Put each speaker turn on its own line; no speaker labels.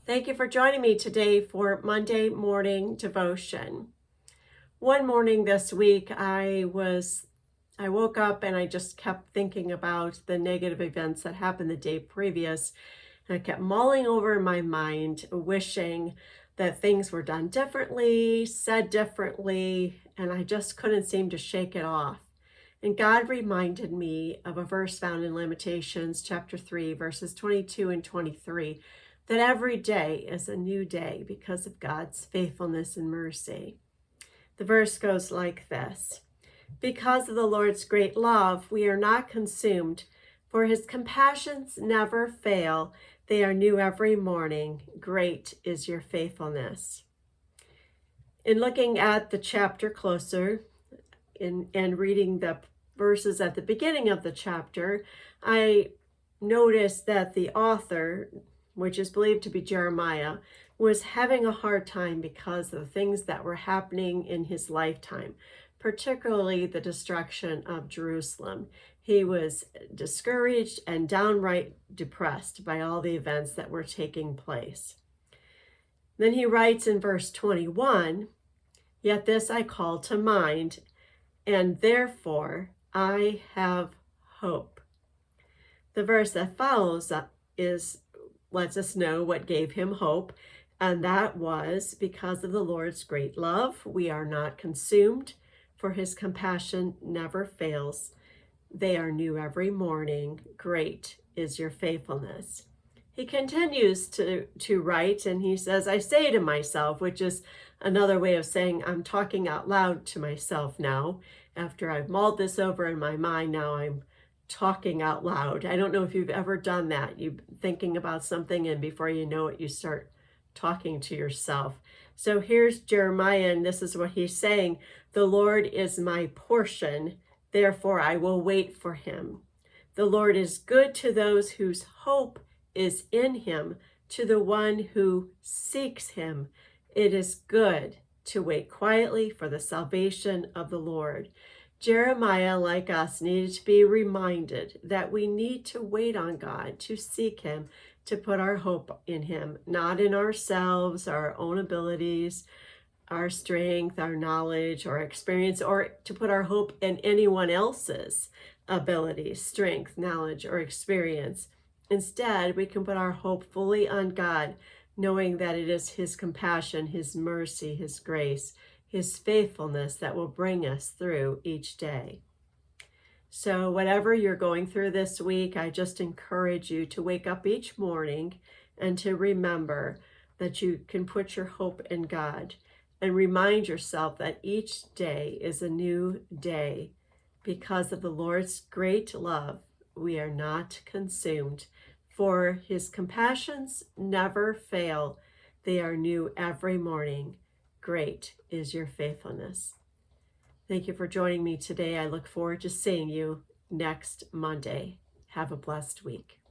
Thank you for joining me today for Monday morning devotion. One morning this week, I woke up and I just kept thinking about the negative events that happened the day previous. And I kept mulling over in my mind, wishing that things were done differently, said differently, and I just couldn't seem to shake it off. And God reminded me of a verse found in Lamentations chapter 3, verses 22 and 23, that every day is a new day because of God's faithfulness and mercy. The verse goes like this: Because of the Lord's great love, we are not consumed, for his compassions never fail. They are new every morning. Great is your faithfulness. In looking at the chapter closer and reading the verses at the beginning of the chapter, I noticed that the author, which is believed to be Jeremiah, was having a hard time because of the things that were happening in his lifetime, particularly the destruction of Jerusalem. He was discouraged and downright depressed by all the events that were taking place. Then he writes in verse 21, "Yet this I call to mind, and therefore I have hope." The verse that follows lets us know what gave him hope, and that was because of the Lord's great love. We are not consumed, for his compassion never fails. They are new every morning. Great is your faithfulness. He continues to write, and he says, "I say to myself," which is another way of saying I'm talking out loud to myself now. After I've mulled this over in my mind, now I'm talking out loud. I don't know if you've ever done that. You're thinking about something, and before you know it, you start talking to yourself. So here's Jeremiah, and this is what he's saying: "The Lord is my portion, therefore I will wait for him. The Lord is good to those whose hope is in him, to the one who seeks him. It is good to wait quietly for the salvation of the Lord." Jeremiah, like us, needed to be reminded that we need to wait on God, to seek him, to put our hope in him, not in ourselves, our own abilities, our strength, our knowledge, or experience, or to put our hope in anyone else's abilities, strength, knowledge, or experience. Instead, we can put our hope fully on God, knowing that it is his compassion, his mercy, his grace, his faithfulness that will bring us through each day. So whatever you're going through this week, I just encourage you to wake up each morning and to remember that you can put your hope in God, and remind yourself that each day is a new day. Because of the Lord's great love, we are not consumed, for his compassions never fail. They are new every morning. Great is your faithfulness. Thank you for joining me today. I look forward to seeing you next Monday. Have a blessed week.